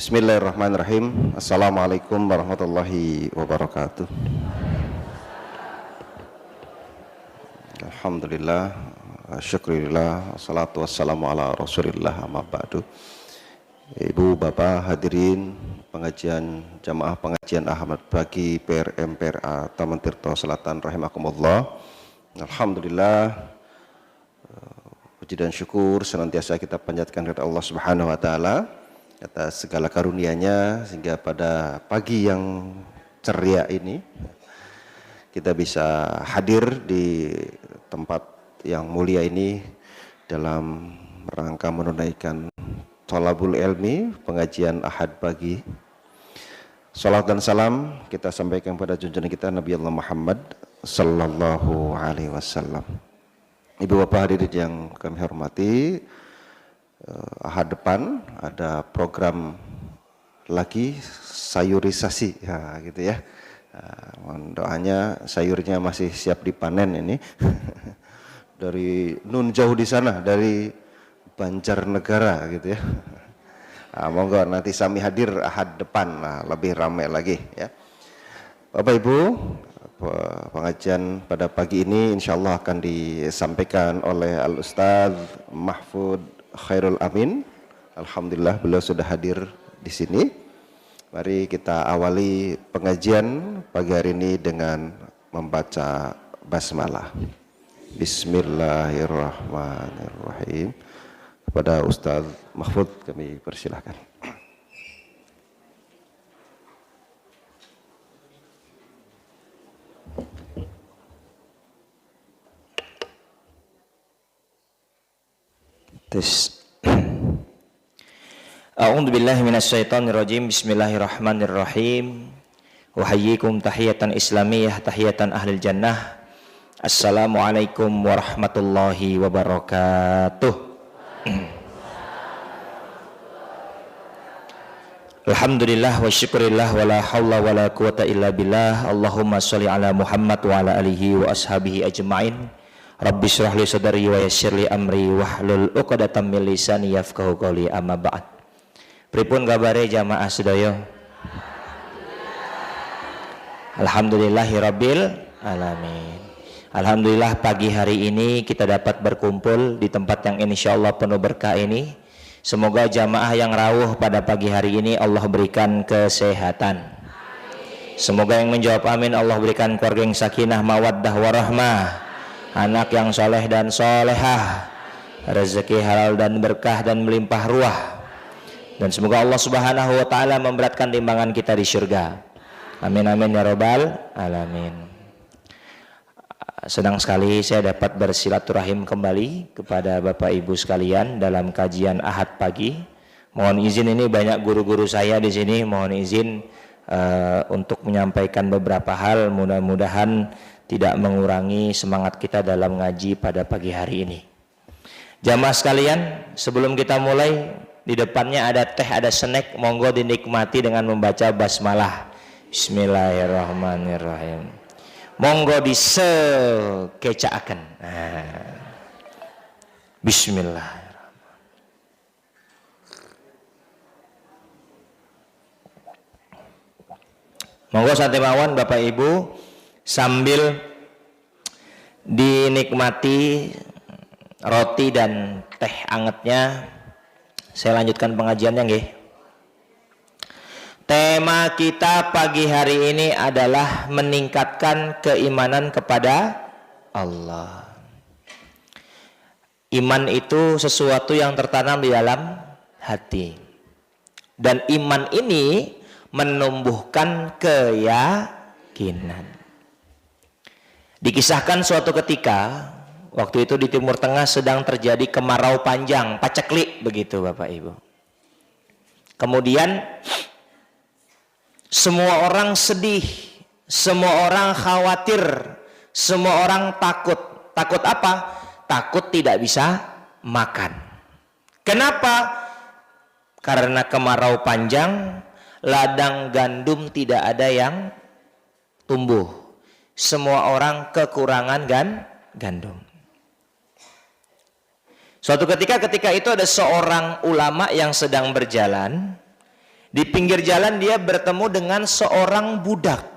Bismillahirrahmanirrahim. Assalamualaikum warahmatullahi wabarakatuh. Alhamdulillah, syukurillah, wassalatu wassalamu ala rasulillah, amma ba'du. Ibu, bapak, hadirin pengajian jamaah pengajian Ahmad Pagi PRM PRA Taman Tirto Selatan rahimakumullah. Alhamdulillah, puji dan syukur senantiasa kita panjatkan kepada Allah Subhanahu wa taala atas segala karunia-Nya sehingga pada pagi yang ceria ini kita bisa hadir di tempat yang mulia ini dalam rangka menunaikan Thalabul Ilmi, pengajian Ahad pagi. Salat dan salam kita sampaikan kepada junjungan kita Nabi Allah Muhammad sallallahu alaihi wasallam. Ibu bapak hadirin yang kami hormati, Ahad depan ada program lagi sayurisasi ya gitu ya. Mohon doanya sayurnya masih siap dipanen ini dari nun jauh di sana, dari Banjarnegara gitu ya. Monggo nanti sami hadir Ahad depan, lebih ramai lagi ya. Bapak Ibu, pengajian pada pagi ini insyaallah akan disampaikan oleh Al-Ustadz Mahfud Khairul Amin. Alhamdulillah beliau sudah hadir di sini. Mari kita awali pengajian pagi hari ini dengan membaca basmalah. Bismillahirrahmanirrahim. Kepada Ustaz Mahfud kami persilahkan. A'udzu billahi minasyaitonir rajim. Bismillahirrahmanirrahim. Uhayyikum tahiyatan islamiyah, tahiyatan ahlil jannah. Assalamualaikum warahmatullahi wabarakatuh. Alhamdulillah wa syukurillah wa la hawla wa la quwata illa billah. Allahumma sholli ala Muhammad wa ala alihi wa ashabihi ajma'in. Rabbi shrah li sadri wa yassir li amri wahlul 'uqdatam min lisani yafqahu qawli, amma ba'd. Pripun kabare jamaah sedaya? Alhamdulillahirabbil alamin. Alhamdulillah pagi hari ini kita dapat berkumpul di tempat yang insyaallah penuh berkah ini. Semoga jamaah yang rawuh pada pagi hari ini Allah berikan kesehatan. Semoga yang menjawab amin Allah berikan keluarga yang sakinah mawaddah warahmah, anak yang soleh dan solehah, rezeki halal dan berkah dan melimpah ruah, dan semoga Allah Subhanahu wa taala memberatkan timbangan kita di surga. Amin amin ya robbal alamin. Senang sekali saya dapat bersilaturahim kembali kepada Bapak Ibu sekalian dalam kajian Ahad pagi. Mohon izin, ini banyak guru-guru saya di sini. Mohon izin untuk menyampaikan beberapa hal, mudah-mudahan tidak mengurangi semangat kita dalam ngaji pada pagi hari ini. Jamaah sekalian, sebelum kita mulai, di depannya ada teh, ada snack, monggo dinikmati dengan membaca basmalah. Bismillahirrahmanirrahim. Monggo disekecaaken. Bismillahirrahmanirrahim. Monggo santai mawon Bapak Ibu, sambil dinikmati roti dan teh angetnya, saya lanjutkan pengajiannya nggih. Tema kita pagi hari ini adalah meningkatkan keimanan kepada Allah. Iman itu sesuatu yang tertanam di dalam hati. Dan iman ini menumbuhkan keyakinan. Dikisahkan suatu ketika, waktu itu di Timur Tengah sedang terjadi kemarau panjang, paceklik begitu Bapak Ibu. Kemudian semua orang sedih, semua orang khawatir, semua orang takut. Takut apa? Takut tidak bisa makan. Kenapa? Karena kemarau panjang, ladang gandum tidak ada yang tumbuh. Semua orang kekurangan gandum. Suatu ketika itu ada seorang ulama yang sedang berjalan. Di pinggir jalan dia bertemu dengan seorang budak.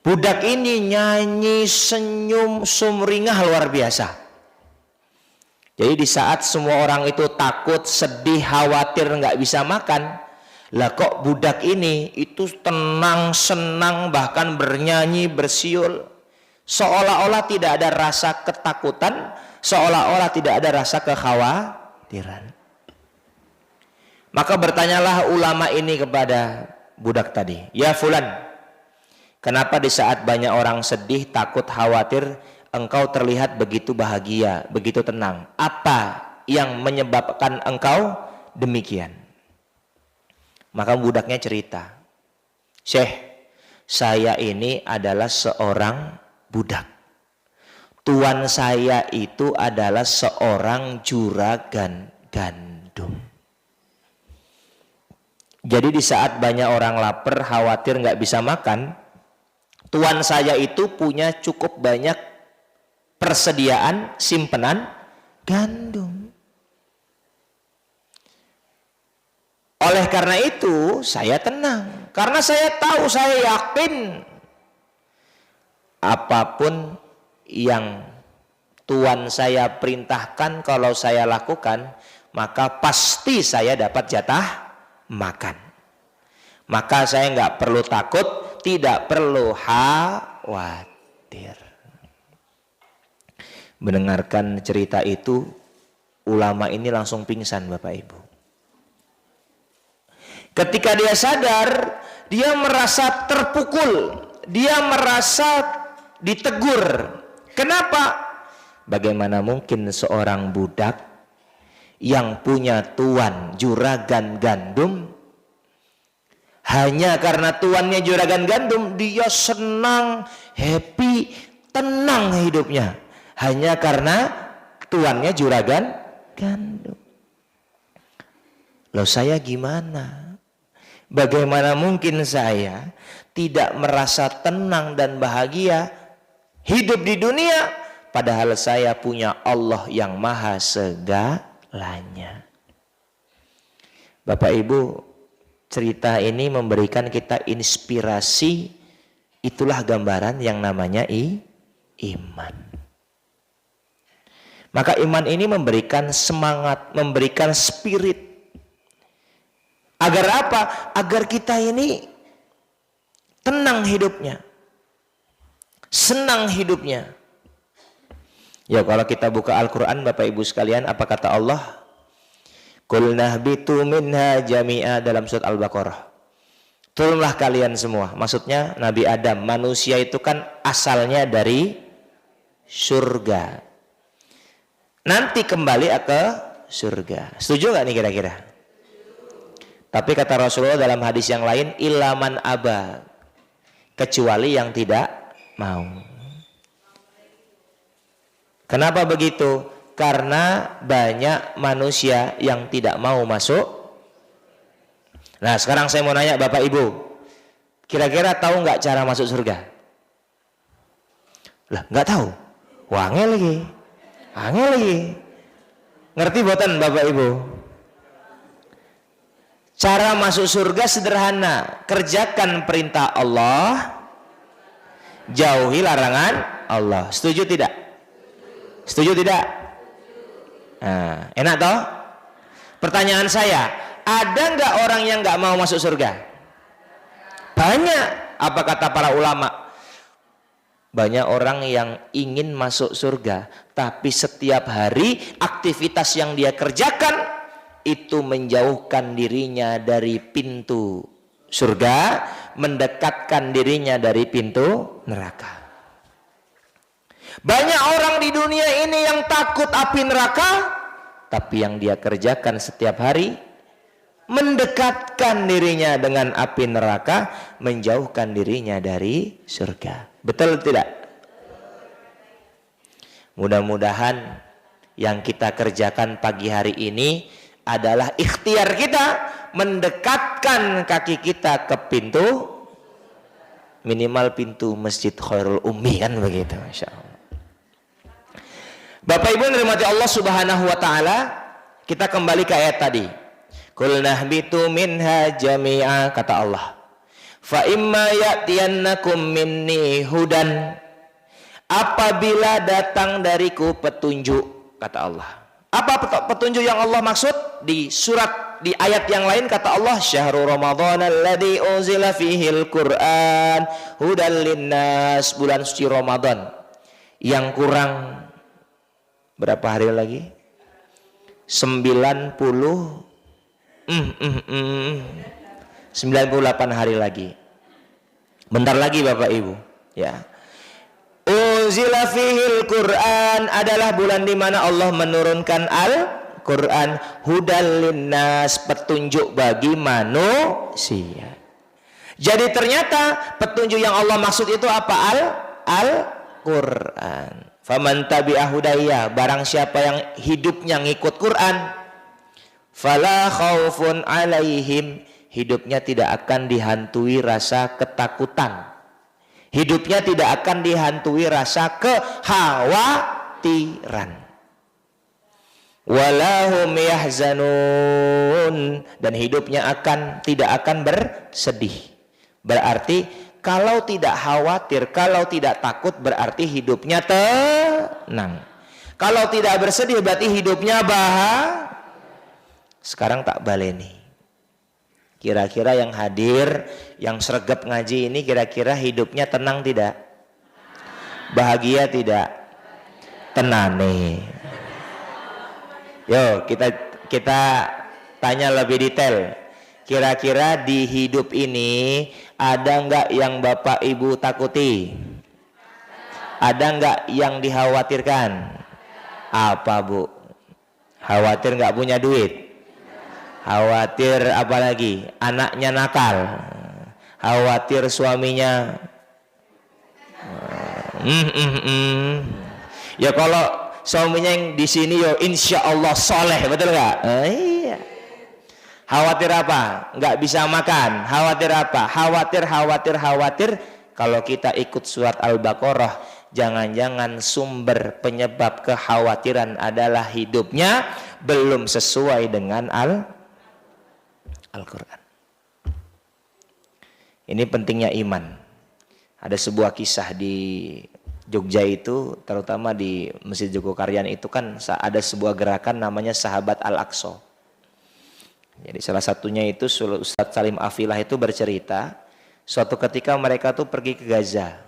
Budak ini nyanyi, senyum, sumringah luar biasa. Jadi di saat semua orang itu takut, sedih, khawatir nggak bisa makan, lah kok budak ini itu tenang, senang, bahkan bernyanyi, bersiul, seolah-olah tidak ada rasa ketakutan, seolah-olah tidak ada rasa kekhawatiran. Maka bertanyalah ulama ini kepada budak tadi, ya fulan, kenapa di saat banyak orang sedih, takut, khawatir, engkau terlihat begitu bahagia, begitu tenang? Apa yang menyebabkan engkau demikian? Maka budaknya cerita, Syekh, saya ini adalah seorang budak. Tuan saya itu adalah seorang juragan gandum. Jadi di saat banyak orang lapar, khawatir nggak bisa makan, tuan saya itu punya cukup banyak persediaan simpenan gandum. Oleh karena itu saya tenang, karena saya tahu, saya yakin apapun yang tuan saya perintahkan kalau saya lakukan, maka pasti saya dapat jatah makan. Maka saya nggak perlu takut, tidak perlu khawatir. Mendengarkan cerita itu, ulama ini langsung pingsan, Bapak Ibu. Ketika dia sadar, dia merasa terpukul, dia merasa ditegur. Kenapa? Bagaimana mungkin seorang budak yang punya tuan juragan gandum, hanya karena tuannya juragan gandum dia senang, happy, tenang hidupnya, hanya karena tuannya juragan gandum. Loh, saya gimana? Bagaimana mungkin saya tidak merasa tenang dan bahagia hidup di dunia, padahal saya punya Allah yang maha segalanya. Bapak Ibu, cerita ini memberikan kita inspirasi. Itulah gambaran yang namanya iman. Maka iman ini memberikan semangat, memberikan spirit. Agar apa? Agar kita ini tenang hidupnya, senang hidupnya. Ya, kalau kita buka Al-Quran, Bapak Ibu sekalian, apa kata Allah? Qul nahbitu minha jami'a, dalam surat Al-Baqarah. Turunlah kalian semua. Maksudnya Nabi Adam, manusia itu kan asalnya dari surga. Nanti kembali ke surga. Setuju gak nih kira-kira? Tapi kata Rasulullah dalam hadis yang lain, ilaman aba, kecuali yang tidak mau. Kenapa begitu? Karena banyak manusia yang tidak mau masuk. Nah, sekarang saya mau nanya Bapak Ibu, kira-kira tahu nggak cara masuk surga? Lah, nggak tahu. Wah, angel lagi. Ngerti boten Bapak Ibu? Cara masuk surga sederhana, kerjakan perintah Allah, jauhi larangan Allah. Setuju tidak? Setuju tidak? Nah, enak toh? Pertanyaan saya, ada nggak orang yang nggak mau masuk surga? Banyak. Apa kata para ulama? Banyak orang yang ingin masuk surga, tapi setiap hari aktivitas yang dia kerjakan itu menjauhkan dirinya dari pintu surga, mendekatkan dirinya dari pintu neraka. Banyak orang di dunia ini yang takut api neraka, tapi yang dia kerjakan setiap hari mendekatkan dirinya dengan api neraka, menjauhkan dirinya dari surga. Betul tidak? Mudah-mudahan yang kita kerjakan pagi hari ini adalah ikhtiar kita mendekatkan kaki kita ke pintu, minimal pintu Masjid Khairul Ummi, kan begitu, Masya Allah. Bapak Ibu yang dirahmati Allah Subhanahu wa Ta'ala, kita kembali ke ayat tadi. Qul nahbitu minha jami'a, kata Allah. Fa imma ya'tiyannakum minni hudan, apabila datang dariku petunjuk, kata Allah. Apa petunjuk yang Allah maksud? Di surat, di ayat yang lain kata Allah, syahrul ramadhan alladzi unzila fihil Qur'an hudal linnas, bulan suci Ramadan yang kurang berapa hari lagi? 98 hari lagi. Bentar lagi Bapak Ibu, ya. Unzila fihil Qur'an adalah bulan di mana Allah menurunkan Al-Qur'an, hudal linnas, petunjuk bagi manusia. Jadi ternyata petunjuk yang Allah maksud itu apa? Al-Qur'an. Faman tabi'a hudaya, barang siapa yang hidupnya ngikut Quran, fala khaufun alaihim, hidupnya tidak akan dihantui rasa ketakutan, hidupnya tidak akan dihantui rasa kekhawatiran. Walahum yahzanun, dan hidupnya tidak akan bersedih. Berarti kalau tidak khawatir, kalau tidak takut, berarti hidupnya tenang. Kalau tidak bersedih, berarti hidupnya bahagia. Sekarang tak baleni. Kira-kira yang hadir, yang sregep ngaji ini, kira-kira hidupnya tenang tidak? Bahagia tidak? Tenane. Yo, kita tanya lebih detail. Kira-kira di hidup ini ada enggak yang Bapak Ibu takuti? Ada enggak yang dikhawatirkan? Apa Bu? Khawatir enggak punya duit? Khawatir apa lagi? Anaknya nakal? Khawatir suaminya? Ya kalau suaminya yang di sini yo insya Allah soleh, betul enggak? Iya. Khawatir apa? Nggak bisa makan. Khawatir apa? Khawatir. Kalau kita ikut surat Al-Baqarah, jangan-jangan sumber penyebab kekhawatiran adalah hidupnya belum sesuai dengan Al-Quran. Ini pentingnya iman. Ada sebuah kisah di Jogja itu, terutama di Masjid Jogokaryan itu kan ada sebuah gerakan namanya Sahabat Al-Aqsa. Jadi salah satunya itu Ustadz Salim Afilah itu bercerita, suatu ketika mereka tuh pergi ke Gaza,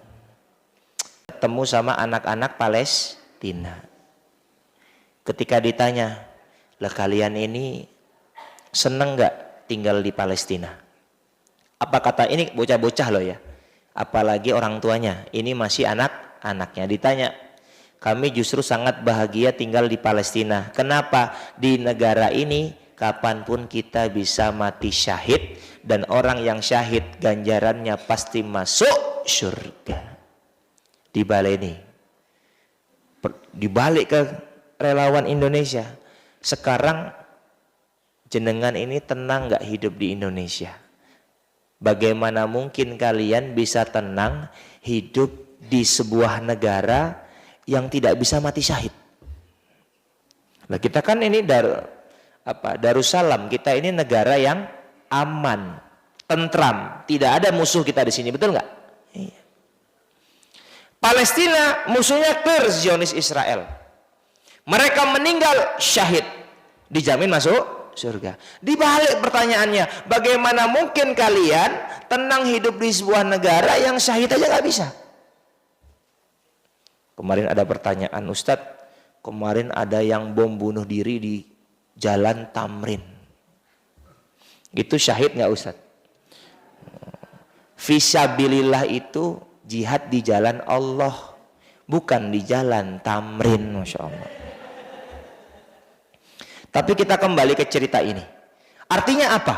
ketemu sama anak-anak Palestina. Ketika ditanya, lah kalian ini seneng nggak tinggal di Palestina? Apa kata ini bocah-bocah loh ya, apalagi orang tuanya, ini masih anak-anaknya. Ditanya, kami justru sangat bahagia tinggal di Palestina. Kenapa? Di negara ini kapanpun kita bisa mati syahid, dan orang yang syahid ganjarannya pasti masuk surga. Dibalik ke relawan Indonesia. Sekarang jenengan ini tenang nggak hidup di Indonesia? Bagaimana mungkin kalian bisa tenang hidup di sebuah negara yang tidak bisa mati syahid? Nah kita kan ini Darussalam, kita ini negara yang aman, tentram, tidak ada musuh kita di sini, betul nggak? Iya. Palestina musuhnya clear, Zionis Israel. Mereka meninggal syahid, dijamin masuk surga. Dibalik pertanyaannya, bagaimana mungkin kalian tenang hidup di sebuah negara yang syahid aja nggak bisa? Kemarin ada pertanyaan, Ustadz, kemarin ada yang bom bunuh diri di Jalan Tamrin, itu syahid nggak Ustadz? Fisabilillah itu jihad di jalan Allah, bukan di jalan Tamrin, Masya Allah. Tapi kita kembali ke cerita ini. Artinya apa?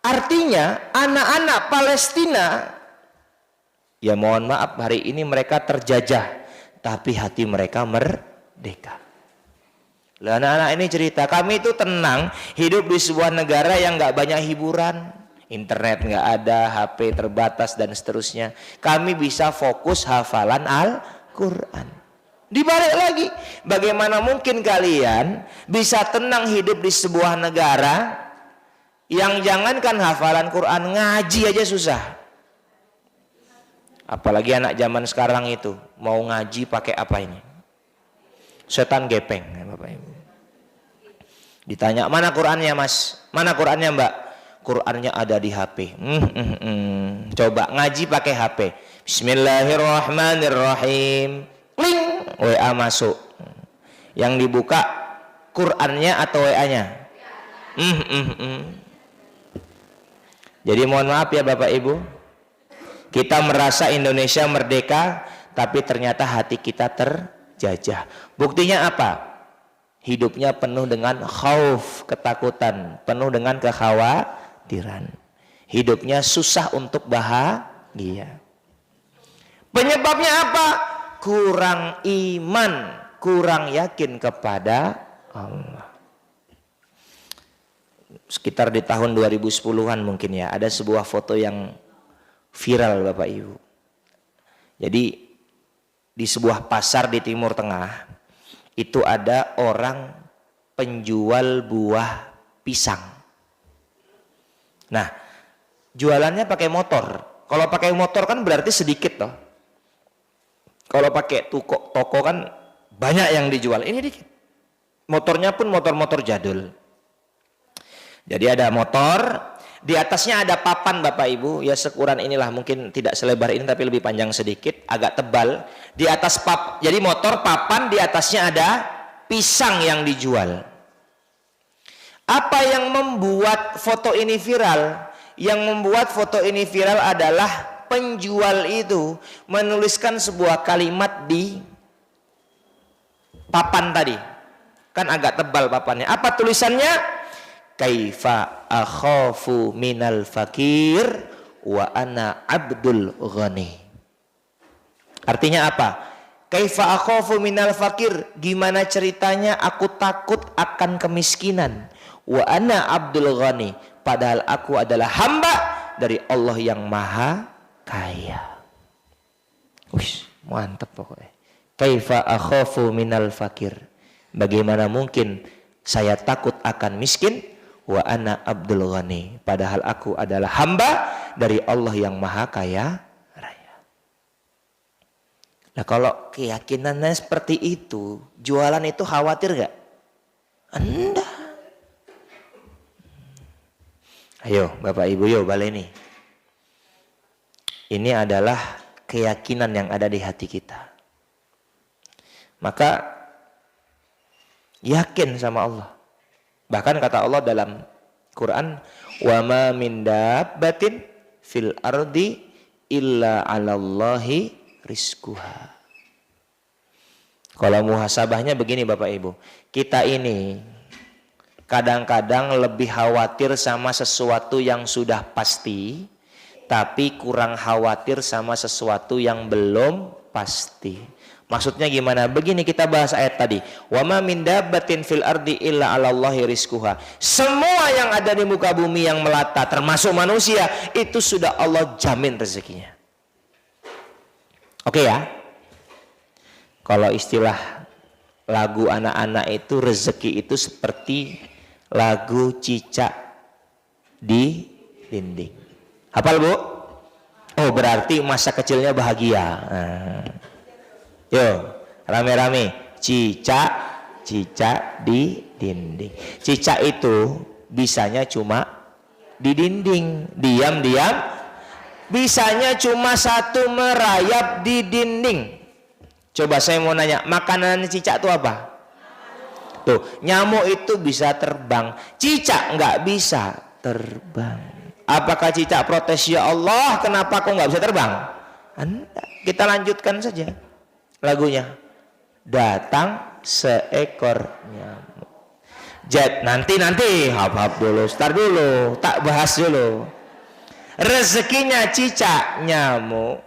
Artinya anak-anak Palestina, ya mohon maaf hari ini mereka terjajah, tapi hati mereka merdeka. Lah anak-anak ini cerita, kami itu tenang hidup di sebuah negara yang nggak banyak hiburan, internet nggak ada, HP terbatas dan seterusnya. Kami bisa fokus hafalan Al-Quran. Dibalik lagi, bagaimana mungkin kalian bisa tenang hidup di sebuah negara Yang jangankan hafalan Quran, ngaji aja susah. Apalagi anak zaman sekarang itu mau ngaji pakai apa ini? Setan gepeng, Bapak Ibu. Ditanya, mana Qurannya Mas? Mana Qurannya Mbak? Qurannya ada di HP. Coba ngaji pakai HP. Bismillahirrahmanirrahim. Kling, WA masuk. Yang dibuka Qurannya atau WA-nya? Jadi mohon maaf ya Bapak Ibu, kita merasa Indonesia merdeka, tapi ternyata hati kita terjajah. Buktinya apa? Hidupnya penuh dengan khauf, ketakutan, penuh dengan kekhawatiran. Hidupnya susah untuk bahagia. Penyebabnya apa? Kurang iman, kurang yakin kepada Allah. Sekitar di tahun 2010-an mungkin ya, ada sebuah foto yang viral Bapak Ibu. Jadi di sebuah pasar di Timur Tengah itu ada orang penjual buah pisang. Nah, jualannya pakai motor. Kalau pakai motor kan berarti sedikit toh. Kalau pakai toko kan banyak yang dijual. Ini dikit. Motornya pun motor-motor jadul. Jadi ada motor, di atasnya ada papan Bapak Ibu, ya sekuran inilah, mungkin tidak selebar ini tapi lebih panjang sedikit, agak tebal. Di atas jadi motor papan, di atasnya ada pisang yang dijual. Apa yang membuat foto ini viral? Yang membuat foto ini viral adalah penjual itu menuliskan sebuah kalimat di papan tadi. Kan agak tebal papannya. Apa tulisannya? Kaifa akhafu minal fakir wa ana abdul ghani. Artinya apa? Kaifa akhafu minal fakir, gimana ceritanya aku takut akan kemiskinan. Wa ana abdul ghani, padahal aku adalah hamba dari Allah yang maha kaya. Wih, mantap pokoknya. Kaifa akhafu minal fakir, bagaimana mungkin saya takut akan miskin. Wa ana abdul ghani, padahal aku adalah hamba dari Allah yang maha kaya raya. Nah kalau keyakinannya seperti itu, jualan itu khawatir gak? Enggak. Ayo Bapak Ibu, yuk baleni. Ini adalah keyakinan yang ada di hati kita. Maka yakin sama Allah. Bahkan kata Allah dalam Quran, wa ma min dabbatin fil ardi illa 'alallahi rizquha. Kalau muhasabahnya begini Bapak Ibu, kita ini kadang-kadang lebih khawatir sama sesuatu yang sudah pasti, tapi kurang khawatir sama sesuatu yang belum pasti. Maksudnya gimana? Begini kita bahas ayat tadi. Wa ma min dabbatin fil ardi illa 'alallahi rizquha. Semua yang ada di muka bumi yang melata termasuk manusia itu sudah Allah jamin rezekinya. Oke ya? Kalau istilah lagu anak-anak itu, rezeki itu seperti lagu cicak di dinding. Hafal Bu? Oh berarti masa kecilnya bahagia. Yo, rame-rame, cicak di dinding. Cicak itu bisanya cuma di dinding, diam-diam. Bisanya cuma satu, merayap di dinding. Coba saya mau nanya, makanan cicak itu apa? Tuh, nyamuk itu bisa terbang, cicak nggak bisa terbang. Apakah cicak protes, ya Allah, kenapa kok nggak bisa terbang? Anda, kita lanjutkan saja lagunya. Datang seekor nyamuk. Nanti hap-hap dulu, start dulu, tak bahas dulu. Rezekinya cicak nyamuk.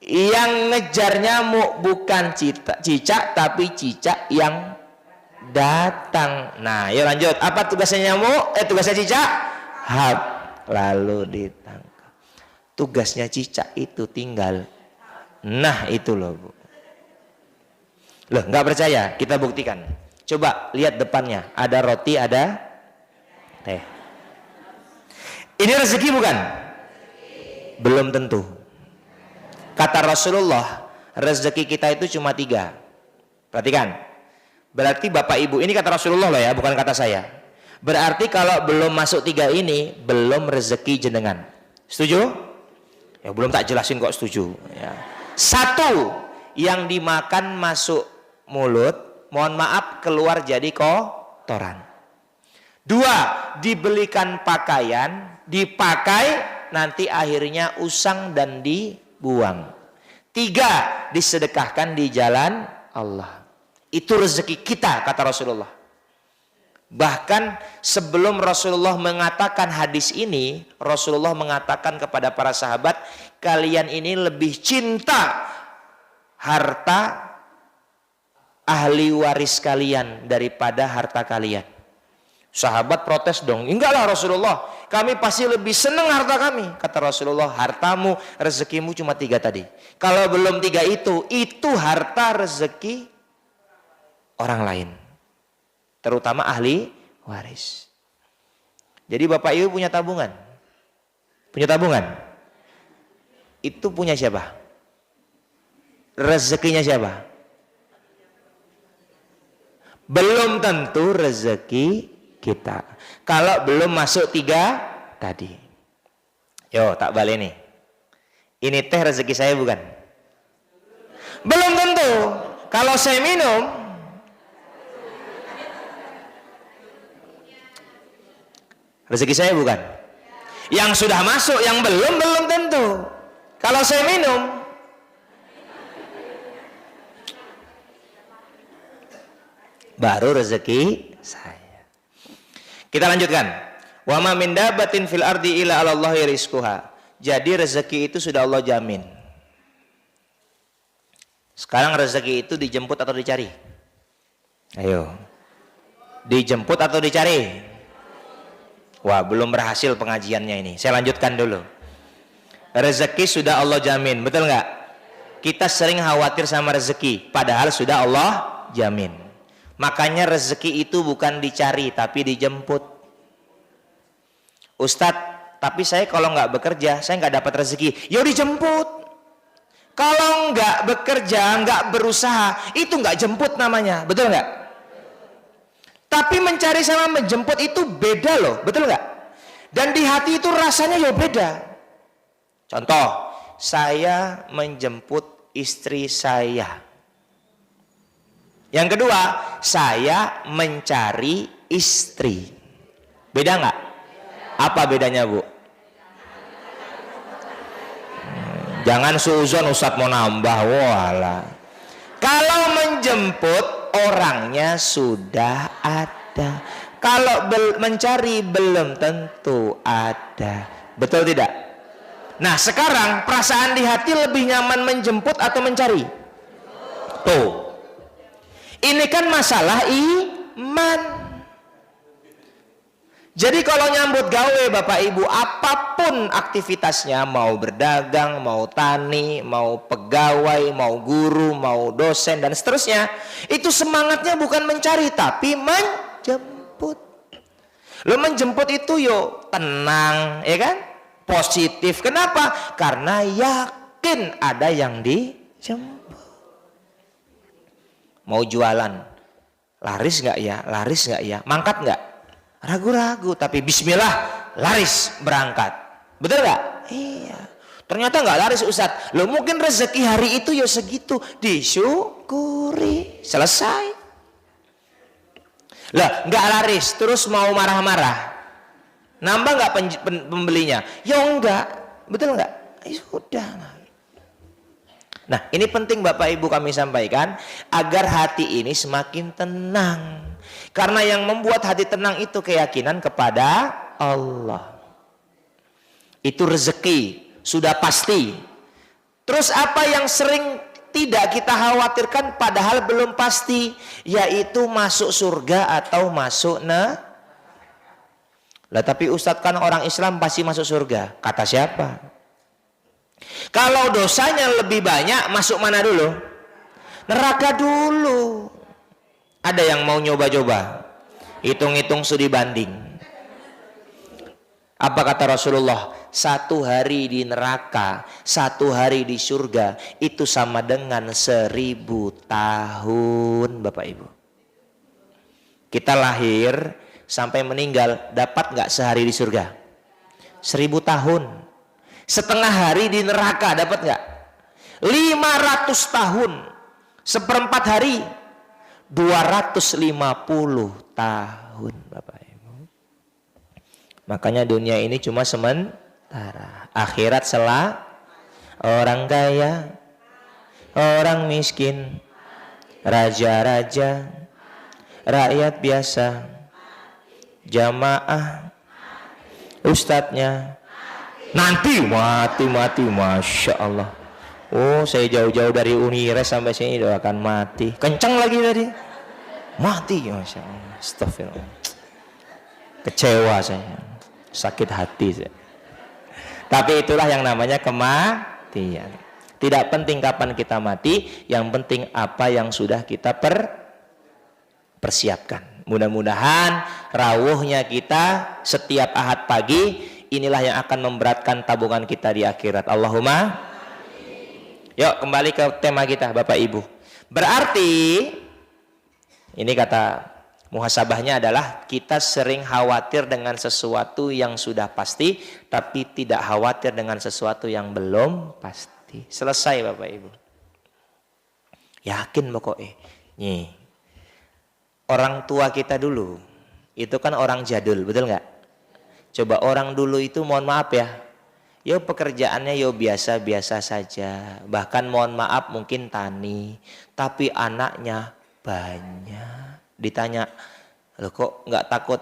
Yang ngejar nyamuk bukan cicak, tapi cicak yang datang. Nah, yuk lanjut. Apa tugasnya nyamuk? Tugasnya cicak? Hap, lalu ditangkap. Tugasnya cicak itu tinggal. Nah, itu loh Bu. Loh, nggak percaya? Kita buktikan. Coba lihat depannya. Ada roti, ada teh. Ini rezeki bukan? Belum tentu. Kata Rasulullah, rezeki kita itu cuma 3. Perhatikan. Berarti Bapak Ibu, ini kata Rasulullah loh ya, bukan kata saya. Berarti kalau belum masuk 3 ini, belum rezeki jenengan. Setuju? Ya belum tak jelasin kok setuju. Ya. 1, yang dimakan masuk mulut, mohon maaf keluar jadi kotoran. 2, dibelikan pakaian, dipakai, nanti akhirnya usang dan dibuang. 3, disedekahkan di jalan Allah. Itu rezeki kita, kata Rasulullah. Bahkan sebelum Rasulullah mengatakan hadis ini, Rasulullah mengatakan kepada para sahabat, kalian ini lebih cinta harta ahli waris kalian daripada harta kalian. Sahabat protes dong, enggaklah Rasulullah, kami pasti lebih senang harta kami. Kata Rasulullah, hartamu, rezekimu cuma 3 tadi. Kalau belum 3 itu harta rezeki orang lain, terutama ahli waris. Jadi Bapak Ibu punya tabungan? Punya tabungan? Itu punya siapa? Rezekinya siapa? Belum tentu rezeki kita. Kalau belum masuk 3 tadi. Yo, tak balik nih. Ini teh rezeki saya bukan? Belum tentu. Kalau saya minum, rezeki saya bukan? Yang sudah masuk, yang belum tentu. Kalau saya minum, baru rezeki saya. Kita lanjutkan. Wa ma min dabbatin fil ardi illa 'ala Allahi rizquha. Jadi rezeki itu sudah Allah jamin. Sekarang rezeki itu dijemput atau dicari? Ayo. Dijemput atau dicari? Wah, belum berhasil pengajiannya ini. Saya lanjutkan dulu. Rezeki sudah Allah jamin, betul nggak? Kita sering khawatir sama rezeki, padahal sudah Allah jamin. Makanya rezeki itu bukan dicari tapi dijemput. Ustadz, tapi saya kalau nggak bekerja saya nggak dapat rezeki. Ya dijemput. Kalau nggak bekerja, nggak berusaha, itu nggak jemput namanya, betul nggak? Tapi mencari sama menjemput itu beda loh, betul nggak? Dan di hati itu rasanya ya beda. Contoh, saya menjemput istri saya. Yang kedua, saya mencari istri. Beda nggak? Apa bedanya, Bu? Jangan suuzon Ustadz mau nambah. Walah. Kalau menjemput, orangnya sudah ada. Kalau mencari belum tentu ada. Betul tidak? Nah sekarang perasaan di hati lebih nyaman menjemput atau mencari? Tuh. Ini kan masalah iman. Jadi kalau nyambut gawe Bapak Ibu, apapun aktivitasnya, mau berdagang, mau tani, mau pegawai, mau guru, mau dosen dan seterusnya, itu semangatnya bukan mencari tapi menjemput. Lo menjemput itu yo tenang, ya kan? Positif. Kenapa? Karena yakin ada yang dijemput. Mau jualan, laris nggak ya? Laris nggak ya? Mangkat nggak? Ragu-ragu, tapi bismillah laris berangkat. Betul nggak? Iya. Ternyata nggak laris Ustadz. Loh mungkin rezeki hari itu ya segitu, disyukuri, selesai. Lah nggak laris, terus mau marah-marah. Nambah nggak pembelinya? Ya enggak, betul nggak? Ya sudah. Nah ini penting Bapak Ibu kami sampaikan agar hati ini semakin tenang. Karena yang membuat hati tenang itu keyakinan kepada Allah. Itu rezeki, sudah pasti. Terus apa yang sering tidak kita khawatirkan padahal belum pasti, yaitu masuk surga atau masuk neraka. Lah tapi Ustadz kan orang Islam pasti masuk surga. Kata siapa? Kalau dosanya lebih banyak, masuk mana dulu? Neraka dulu. Ada yang mau nyoba-coba? Hitung-hitung studi banding. Apa kata Rasulullah? 1 hari di neraka, 1 hari di surga itu sama dengan 1000 tahun, Bapak Ibu. Kita lahir sampai meninggal, dapat nggak sehari di surga? 1000 tahun. Setengah hari di neraka, dapat nggak? 500 tahun. Seperempat hari, 250 tahun, Bapak Ibu. Makanya dunia ini cuma sementara. Akhirat orang kaya, orang miskin, raja-raja, rakyat biasa, jamaah, ustadznya nanti mati, Masya Allah. Oh, saya jauh-jauh dari Unires sampai sini doakan mati. Kenceng lagi tadi, mati, Masya Allah. Astagfirullah. Kecewa saya, sakit hati saya. Tapi itulah yang namanya kematian. Tidak penting kapan kita mati, yang penting apa yang sudah kita persiapkan. Mudah-mudahan rawuhnya kita setiap Ahad pagi, inilah yang akan memberatkan tabungan kita di akhirat. Allahumma. Yuk kembali ke tema kita, Bapak Ibu. Berarti ini kata muhasabahnya adalah kita sering khawatir dengan sesuatu yang sudah pasti, tapi tidak khawatir dengan sesuatu yang belum pasti. Selesai, Bapak Ibu. Yakin pokoknya. Nih, orang tua kita dulu itu kan orang jadul, betul nggak? Coba orang dulu itu, mohon maaf ya, yo pekerjaannya yo biasa-biasa saja. Bahkan mohon maaf mungkin tani, tapi anaknya banyak. Ditanya, loh kok nggak takut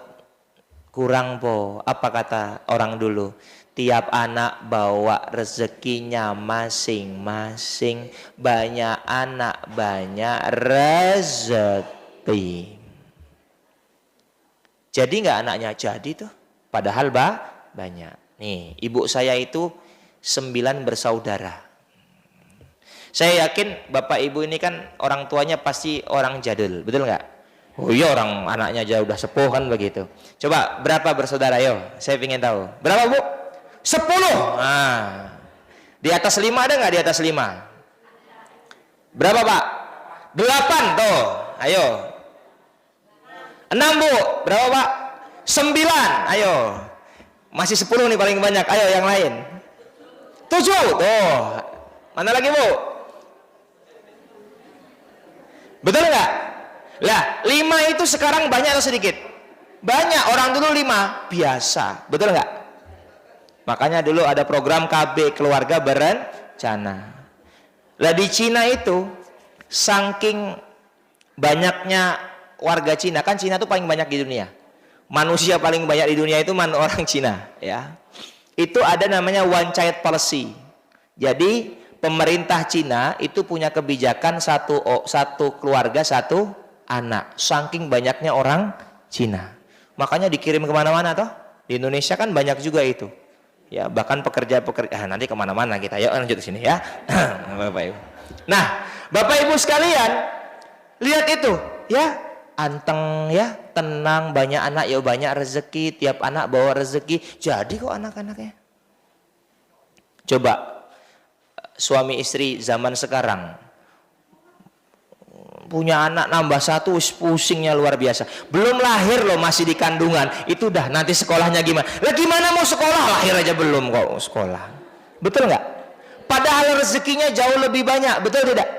kurang po? Apa kata orang dulu? Tiap anak bawa rezekinya masing-masing. Banyak anak banyak rezeki. Jadi nggak anaknya? Jadi tuh. Padahal banyak. Nih, ibu saya itu 9 bersaudara. Saya yakin bapak ibu ini kan orang tuanya pasti orang jadul, betul nggak? Oh iya, orang anaknya aja udah sepuh kan begitu. Coba berapa bersaudara? Yo, saya ingin tahu. Berapa bu? 10. Nah, di atas 5 ada nggak? Di atas 5? Berapa pak? 8 tuh. Ayo. 6 bu. Berapa pak? 9. Ayo. Masih 10 nih paling banyak. Ayo yang lain. 7. Tuh. Mana lagi bu? Betul nggak? Lah 5 itu sekarang banyak atau sedikit? Banyak. Orang dulu 5 biasa. Betul nggak? Makanya dulu ada program KB, keluarga berencana. Lah di Cina itu saking banyaknya warga Cina, kan Cina itu paling banyak di dunia. Manusia paling banyak di dunia itu orang Cina, ya. Itu ada namanya one child policy. Jadi pemerintah Cina itu punya kebijakan satu keluarga 1 anak. Saking banyaknya orang Cina, makanya dikirim kemana-mana toh. Di Indonesia kan banyak juga itu, ya. Bahkan pekerja nanti kemana-mana kita. Yuk lanjut ke sini ya. Bapak Ibu. Nah, Bapak Ibu sekalian, lihat itu, ya. Anteng ya, tenang, banyak anak ya, banyak rezeki, tiap anak bawa rezeki. Jadi kok anak-anaknya. Coba suami istri zaman sekarang punya anak nambah 1, pusingnya luar biasa. Belum lahir loh, masih di kandungan. Itu dah nanti sekolahnya gimana? Lah gimana mau sekolah? Lahir aja belum kok sekolah. Betul nggak? Padahal rezekinya jauh lebih banyak, betul tidak?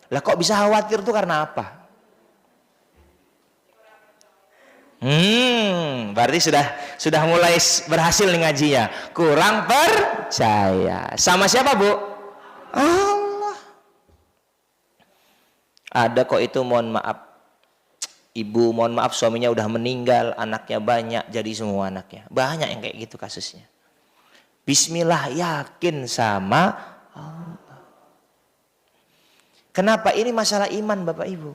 Lah kok bisa khawatir tuh karena apa? Berarti sudah mulai berhasil nih ngajinya. Kurang percaya. Sama siapa bu? Allah. Ada kok itu, mohon maaf, ibu mohon maaf suaminya udah meninggal, anaknya banyak, jadi semua anaknya. Banyak yang kayak gitu kasusnya. Bismillah, yakin sama Allah. Kenapa? Ini masalah iman Bapak Ibu.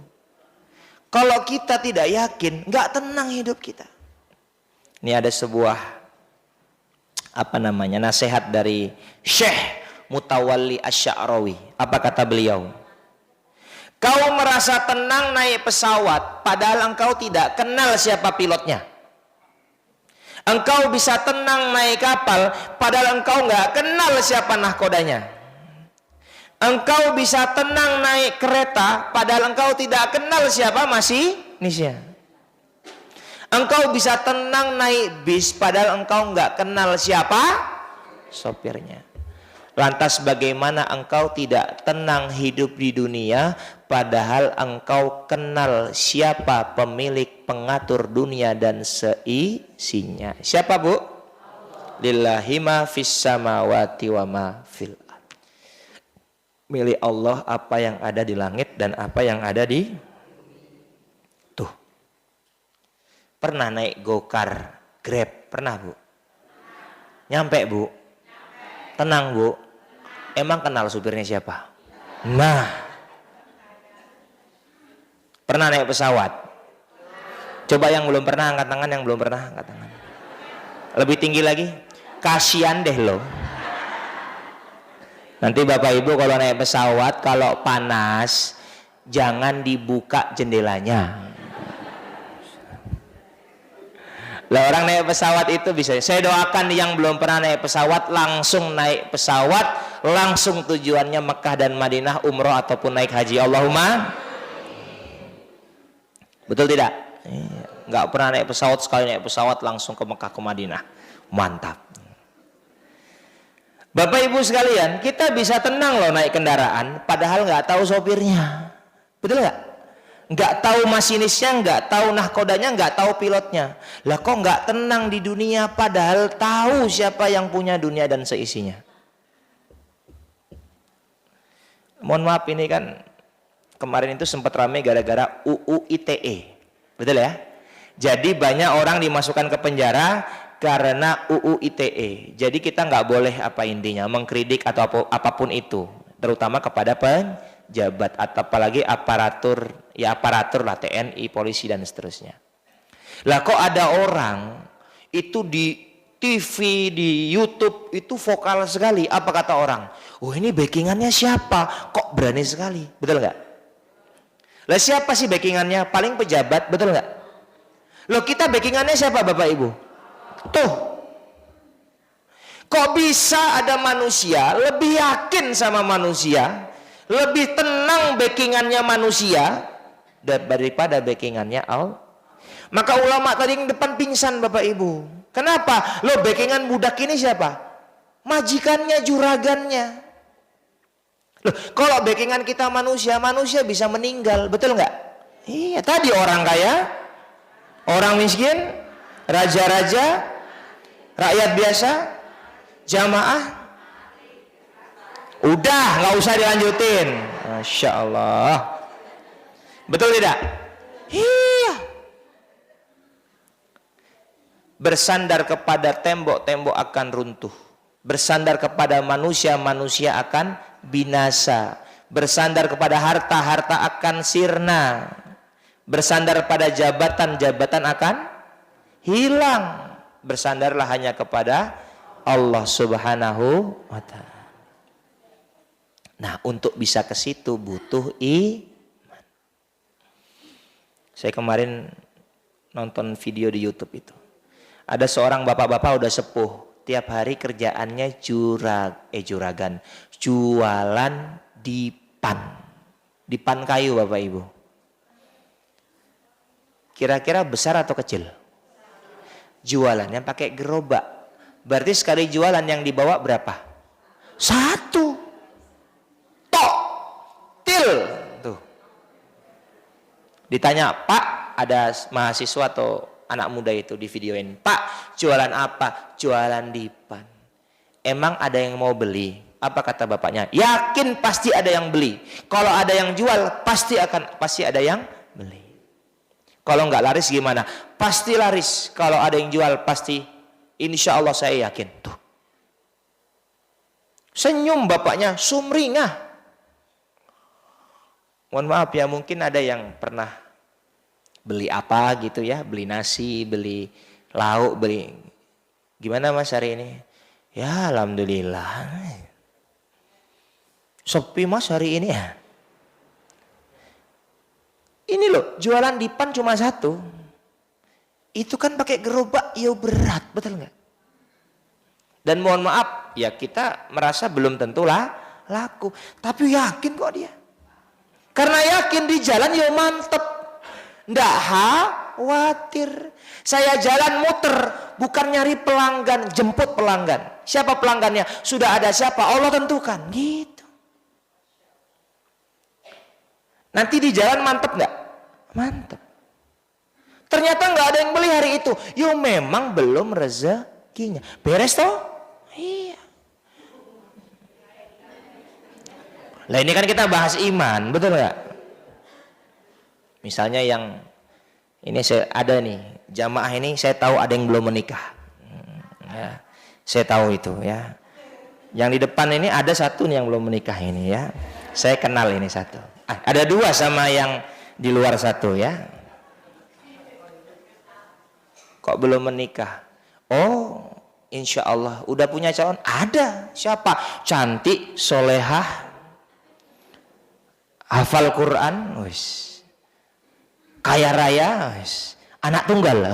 Kalau kita tidak yakin, nggak tenang hidup kita. Ini ada sebuah nasihat dari Syekh Mutawalli Asy-Sya'rawi. Apa kata beliau? Kau merasa tenang naik pesawat, padahal engkau tidak kenal siapa pilotnya. Engkau bisa tenang naik kapal padahal engkau nggak kenal siapa nahkodanya. Engkau bisa tenang naik kereta padahal engkau tidak kenal siapa masinisnya. Engkau bisa tenang naik bis padahal engkau nggak kenal siapa sopirnya. Lantas bagaimana engkau tidak tenang hidup di dunia padahal engkau kenal siapa pemilik pengatur dunia dan seisinya? Siapa, Bu? Lillahi ma fis samawati wa ma fil ard. Milik Allah apa yang ada di langit dan apa yang ada di tuh. Pernah naik gokar, Grab, pernah, Bu? Nyampe, Bu? Tenang, Bu? Emang kenal supirnya siapa? Nah, pernah naik pesawat? Coba yang belum pernah angkat tangan, yang belum pernah angkat tangan. Lebih tinggi lagi? Kasian deh lo. Nanti Bapak Ibu kalau naik pesawat, kalau panas, jangan dibuka jendelanya. Lah orang naik pesawat itu bisa. Saya doakan yang belum pernah naik pesawat langsung naik pesawat, langsung tujuannya Mekah dan Madinah, umroh ataupun naik haji. Allahumma. Betul tidak? Nggak pernah naik pesawat, sekali naik pesawat langsung ke Mekah ke Madinah. Mantap. Bapak Ibu sekalian, kita bisa tenang loh naik kendaraan, padahal nggak tahu sopirnya. Betul nggak? Nggak tahu masinisnya, nggak tahu nahkodanya, nggak tahu pilotnya. Lah kok nggak tenang di dunia padahal tahu siapa yang punya dunia dan seisinya. Mohon maaf, ini kan kemarin itu sempat ramai gara-gara UU ITE. Betul ya? Jadi banyak orang dimasukkan ke penjara karena UU ITE. Jadi kita nggak boleh apa intinya mengkritik atau apapun itu, terutama kepada pejabat atau apalagi aparatur, ya aparatur lah, TNI, polisi dan seterusnya. Lah kok ada orang itu di TV, di YouTube itu vokal sekali. Apa kata orang? Oh ini backingannya siapa? Kok berani sekali? Betul nggak? Lah siapa sih backingannya? Paling pejabat, betul nggak? Loh kita backingannya siapa Bapak Ibu? Tuh. Kok bisa ada manusia lebih yakin sama manusia, lebih tenang backingannya manusia daripada backingannya Allah? Maka ulama tadi yang depan pingsan Bapak Ibu. Kenapa? Lo backingan budak ini siapa? Majikannya, juragannya. Loh, kalau backingan kita manusia, manusia bisa meninggal, betul nggak? Iya, tadi orang kaya, orang miskin, raja-raja, rakyat biasa, jamaah. Udah, nggak usah dilanjutin. Masya Allah. Betul tidak? Iya. Bersandar kepada tembok, tembok akan runtuh. Bersandar kepada manusia, manusia akan binasa. Bersandar kepada harta, harta akan sirna. Bersandar pada jabatan, jabatan akan hilang. Bersandarlah hanya kepada Allah Subhanahu wa ta'ala. Nah, untuk bisa ke situ butuh iman. Saya kemarin nonton video di YouTube itu. Ada seorang bapak-bapak udah sepuh, tiap hari kerjaannya juragan, jualan dipan kayu Bapak Ibu. Kira-kira besar atau kecil? Jualannya pakai gerobak. Berarti sekali jualan yang dibawa berapa? 1. Tok. Til. Tuh. Ditanya, Pak, ada mahasiswa atau anak muda itu di videoin, Pak, jualan apa? Jualan dipan. Emang ada yang mau beli? Apa kata bapaknya? Yakin pasti ada yang beli. Kalau ada yang jual, pasti ada yang beli. Kalau nggak laris gimana? Pasti laris. Kalau ada yang jual, pasti. Insya Allah saya yakin. Tuh. Senyum bapaknya, sumringah. Mohon maaf ya, mungkin ada yang pernah beli apa gitu ya, beli nasi, beli lauk, beli gimana Mas hari ini? Ya alhamdulillah. Sepi Mas hari ini ya. Ini loh, jualan dipan cuma 1. Itu kan pakai gerobak, ya berat, betul nggak? Dan mohon maaf, ya kita merasa belum tentulah laku. Tapi yakin kok dia. Karena yakin di jalan ya mantep. Nggak khawatir. Saya jalan muter, bukan nyari pelanggan, jemput pelanggan. Siapa pelanggannya? Sudah ada siapa? Allah tentukan. Gitu. Nanti di jalan mantep nggak? Mantep. Ternyata nggak ada yang beli hari itu. Yo memang belum rezekinya. Beres toh? Iya. Lah ini kan kita bahas iman, betul nggak? Misalnya yang ini saya ada nih jamaah ini, saya tahu ada yang belum menikah. Ya, saya tahu itu ya. Yang di depan ini ada satu nih yang belum menikah ini ya. Saya kenal ini satu. Ada dua sama yang di luar satu ya. Kok belum menikah? Oh, insya Allah udah punya calon? Ada. Siapa? Cantik, solehah, hafal Quran, wis. Kaya raya, wis. Anak tunggal.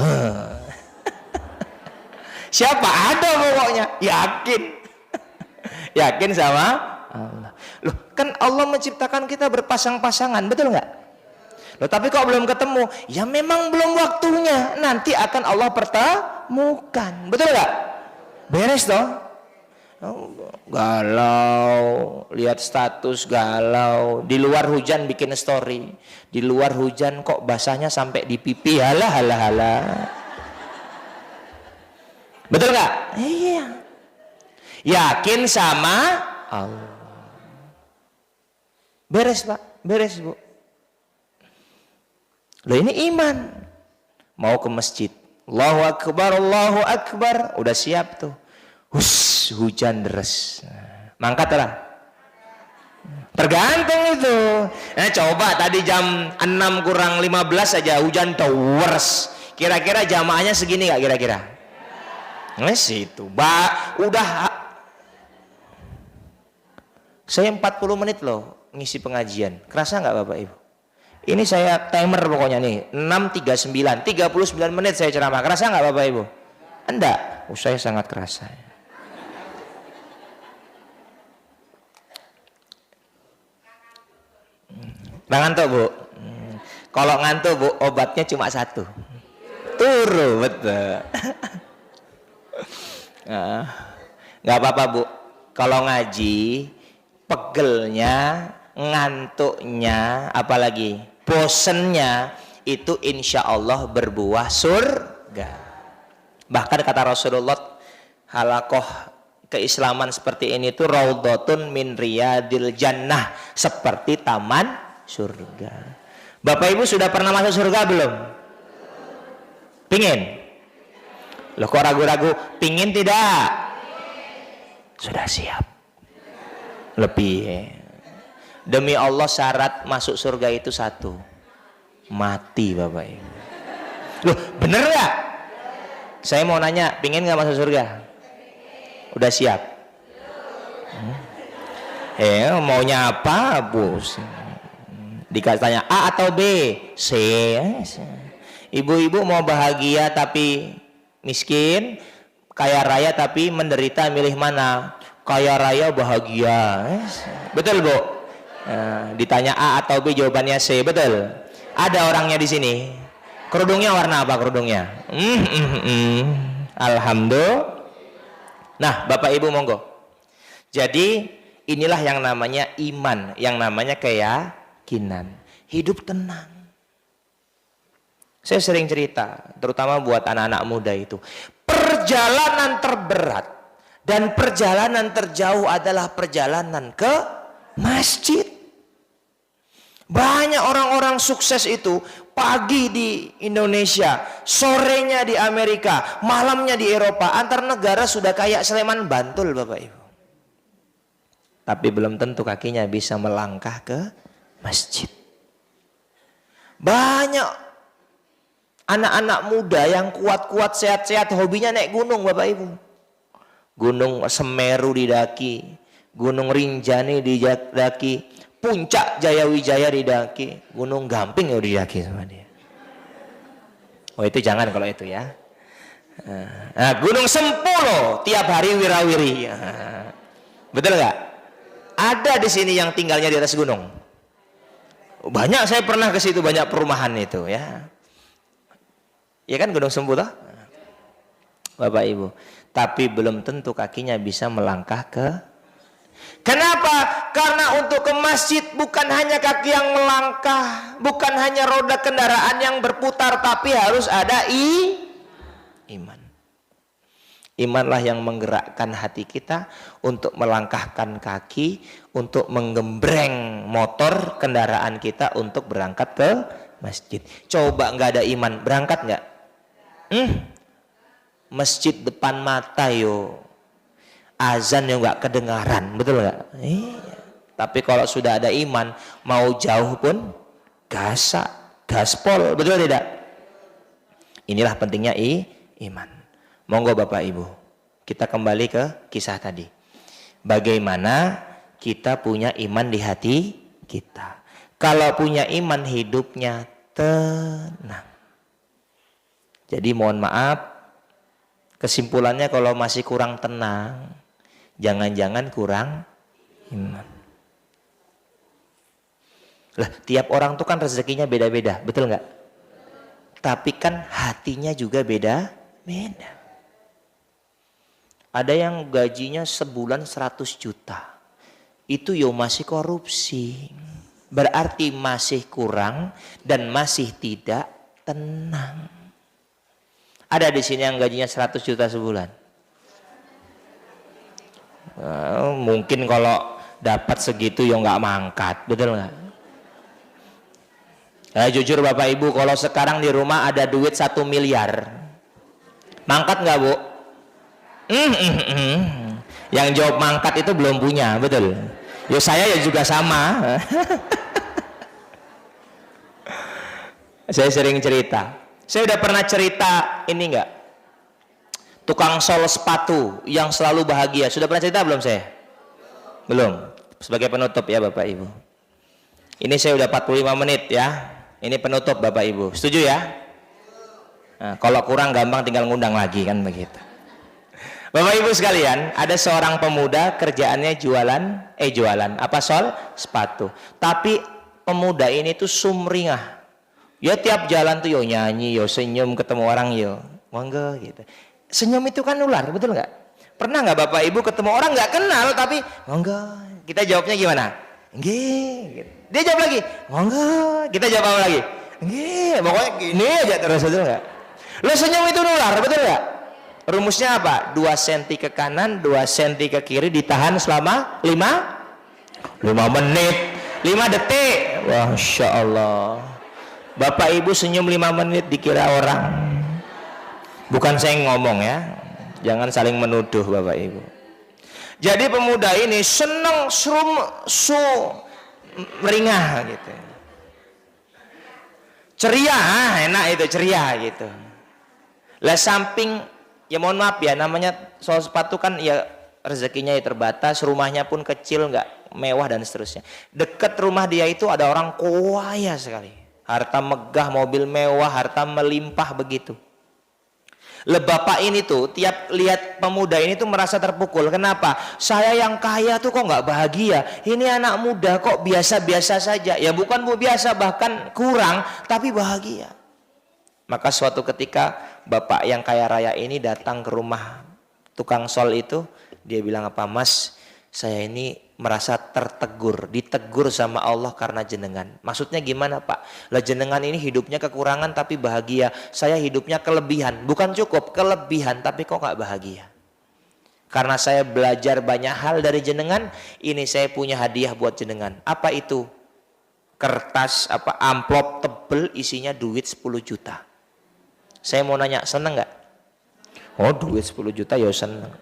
Siapa? Ada pokoknya. Yakin. Yakin sama Allah. Loh, kan Allah menciptakan kita berpasang-pasangan, betul nggak? Loh, tapi kok belum ketemu? Ya memang belum waktunya. Nanti akan Allah pertemukan. Betul nggak? Beres toh? Oh, galau, lihat status galau. Di luar hujan bikin story. Di luar hujan kok basahnya sampai di pipi. Halah, halah, halah. Betul nggak? Iya. Yakin sama Allah. Beres Pak, beres Bu. Loh ini iman. Mau ke masjid, Allahu Akbar, Allahu Akbar. Udah siap tuh. Hus, hujan deras. Mangkat lah. Tergantung itu. Nah coba tadi jam 6 kurang 15 saja hujan towers. Kira-kira jamaahnya segini gak kira-kira? Nah situ. Udah. Saya 40 menit loh ngisi pengajian. Kerasa gak Bapak Ibu? Ini saya timer pokoknya nih, 6.39, 39 menit saya ceramah. Kerasa nggak Bapak Ibu? Enggak, saya sangat kerasa. Nggak ngantuk Bu? Kalau ngantuk Bu, obatnya cuma satu. Turu, betul. Nggak apa-apa Bu. Kalau ngaji, pegelnya, ngantuknya, apalagi bosennya itu insya Allah berbuah surga. Bahkan kata Rasulullah, halakoh keislaman seperti ini tuh raudhatun min riyadil jannah, seperti taman surga. Bapak Ibu sudah pernah masuk surga belum? Pingin? Loh kok ragu-ragu? Pingin tidak? Sudah siap? Lebih. Demi Allah syarat masuk surga itu satu, mati Bapak Ibu. Loh bener gak? Saya mau nanya, pingin gak masuk surga? Udah siap? Maunya apa bos? Dikasih tanya A atau B? C. Ibu-ibu mau bahagia tapi miskin, kaya raya tapi menderita, milih mana? Kaya raya bahagia. Betul Bu? Ditanya A atau B, jawabannya C. Betul. Ada orangnya di sini. Kerudungnya warna apa kerudungnya? Alhamdulillah. Nah Bapak Ibu monggo. Jadi inilah yang namanya iman, yang namanya keyakinan. Hidup tenang. Saya sering cerita, terutama buat anak-anak muda itu, perjalanan terberat dan perjalanan terjauh adalah perjalanan ke masjid. Banyak orang-orang sukses itu pagi di Indonesia, sorenya di Amerika, malamnya di Eropa. Antar negara sudah kayak Sleman Bantul Bapak Ibu. Tapi belum tentu kakinya bisa melangkah ke masjid. Banyak anak-anak muda yang kuat-kuat, sehat-sehat, hobinya naik gunung Bapak Ibu. Gunung Semeru didaki, Gunung Rinjani didaki, Puncak Jayawijaya didaki, Gunung Gamping ya didaki sama dia. Oh itu jangan kalau itu ya. Nah, Gunung Sempolo tiap hari wirawiri. Betul nggak? Ada di sini yang tinggalnya di atas gunung. Banyak, saya pernah ke situ, banyak perumahan itu ya. Ya kan Gunung Sempolo, Bapak Ibu. Tapi belum tentu kakinya bisa melangkah ke. Kenapa? Karena untuk ke masjid bukan hanya kaki yang melangkah, bukan hanya roda kendaraan yang berputar, tapi harus ada iman. Imanlah yang menggerakkan hati kita untuk melangkahkan kaki, untuk menggembreng motor kendaraan kita untuk berangkat ke masjid. Coba nggak ada iman, berangkat nggak? Masjid depan mata yo, azan yang nggak kedengaran, betul nggak? Iya. Tapi kalau sudah ada iman, mau jauh pun gaspol, betul tidak? Inilah pentingnya iman. Monggo Bapak Ibu, kita kembali ke kisah tadi. Bagaimana kita punya iman di hati kita. Kalau punya iman, hidupnya tenang. Jadi mohon maaf, kesimpulannya kalau masih kurang tenang, jangan-jangan kurang iman. Lah, tiap orang tuh kan rezekinya beda-beda, betul nggak? Tapi kan hatinya juga beda-beda. Ada yang gajinya sebulan 100 juta. Itu yo masih korupsi. Berarti masih kurang dan masih tidak tenang. Ada di sini yang gajinya 100 juta sebulan. Mungkin kalau dapat segitu yo nggak mangkat, betul nggak? Jujur Bapak Ibu, kalau sekarang di rumah ada duit 1 miliar, mangkat nggak Bu? Yang jawab mangkat itu belum punya, betul? Yo saya ya juga sama. Saya sering cerita. Saya udah pernah cerita ini enggak? Tukang sol sepatu yang selalu bahagia. Sudah pernah cerita belum saya? Belum. Sebagai penutup ya Bapak Ibu. Ini saya udah 45 menit ya. Ini penutup Bapak Ibu. Setuju ya? Nah, kalau kurang gampang tinggal ngundang lagi kan begitu. Bapak Ibu sekalian, ada seorang pemuda kerjaannya jualan apa sol sepatu. Tapi pemuda ini tuh sumringah. Ya tiap jalan tuh yo nyanyi, yo senyum ketemu orang yo. Monggo gitu. Senyum itu kan nular, betul nggak? Pernah nggak Bapak Ibu ketemu orang nggak kenal tapi monggo. Kita jawabnya gimana? Nggih. Gitu. Dia jawab lagi, monggo. Kita jawab apa lagi? Nggih. Pokoknya gini aja terus, betul nggak? Lo senyum itu nular, betul nggak? Rumusnya apa? 2 cm ke kanan, 2 cm ke kiri, ditahan selama 5 menit, 5 detik. Masya Allah. Bapak Ibu senyum 5 menit dikira orang. Bukan saya ngomong ya. Jangan saling menuduh Bapak Ibu. Jadi pemuda ini senang meringah gitu. Ceria, enak itu ceria gitu. Lah samping, ya mohon maaf ya, namanya soal sepatu kan ya rezekinya ya terbatas, rumahnya pun kecil, nggak mewah dan seterusnya. Dekat rumah dia itu ada orang kaya sekali, harta megah, mobil mewah, harta melimpah begitu. Bapak ini tuh tiap lihat pemuda ini tuh merasa terpukul. Kenapa? Saya yang kaya tuh kok nggak bahagia. Ini anak muda kok biasa-biasa saja. Ya bukan biasa, bahkan kurang, tapi bahagia. Maka suatu ketika bapak yang kaya raya ini datang ke rumah tukang sol itu. Dia bilang, apa Mas, saya ini merasa ditegur sama Allah karena jenengan. Maksudnya gimana Pak? Lah jenengan ini hidupnya kekurangan tapi bahagia. Saya hidupnya kelebihan, bukan cukup, kelebihan tapi kok gak bahagia. Karena saya belajar banyak hal dari jenengan, ini saya punya hadiah buat jenengan. Apa itu? Kertas amplop tebel isinya duit 10 juta. Saya mau nanya, seneng gak? Oh duit 10 juta ya seneng.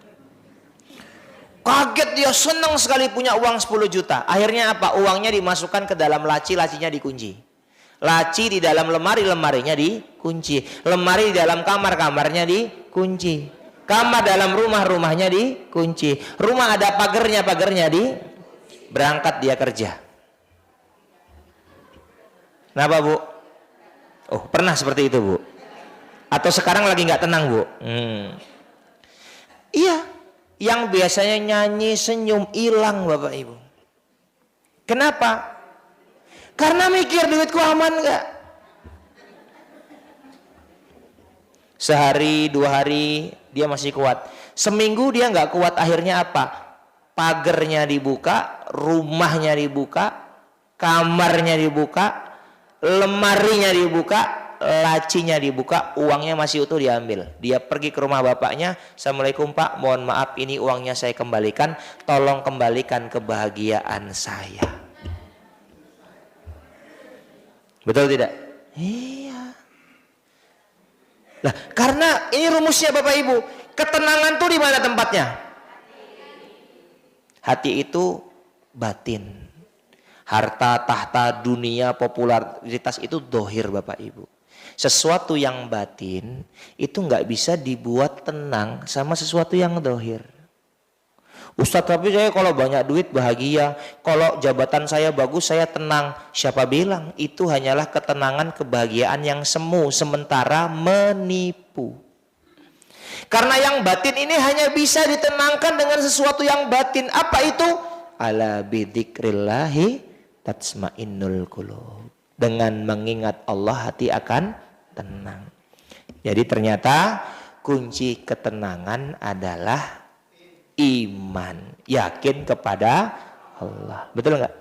Kaget dia, senang sekali punya uang 10 juta. Akhirnya apa? Uangnya dimasukkan ke dalam laci, lacinya dikunci. Laci di dalam lemari, lemarinya dikunci. Lemari di dalam kamar, kamarnya dikunci. Kamar dalam rumah, rumahnya dikunci. Rumah ada pagernya, pagernya berangkat dia kerja. Kenapa Bu? Oh pernah seperti itu Bu? Atau sekarang lagi nggak tenang, Bu? Iya, yang biasanya nyanyi, senyum, hilang Bapak Ibu. Kenapa? Karena mikir duitku aman nggak? Sehari, 2 hari dia masih kuat. Seminggu dia nggak kuat, akhirnya apa? Pagernya dibuka, rumahnya dibuka, kamarnya dibuka, lemarinya dibuka, lacinya dibuka, uangnya masih utuh diambil. Dia pergi ke rumah bapaknya, Assalamualaikum Pak, mohon maaf ini uangnya saya kembalikan, tolong kembalikan kebahagiaan saya. Betul tidak? Iya. Nah, karena ini rumusnya Bapak Ibu, ketenangan tuh di mana tempatnya? Hati itu batin. Harta, tahta, dunia, popularitas itu dohir Bapak Ibu. Sesuatu yang batin itu nggak bisa dibuat tenang sama sesuatu yang dohir. Ustadz, tapi saya kalau banyak duit bahagia, kalau jabatan saya bagus saya tenang. Siapa bilang? Itu hanyalah ketenangan, kebahagiaan yang semu, sementara menipu. Karena yang batin ini hanya bisa ditenangkan dengan sesuatu yang batin. Apa itu? Ala bidzikrillahi tatsmainnul qulub. Dengan mengingat Allah hati akan tenang. Jadi ternyata kunci ketenangan adalah iman, yakin kepada Allah. Betul nggak?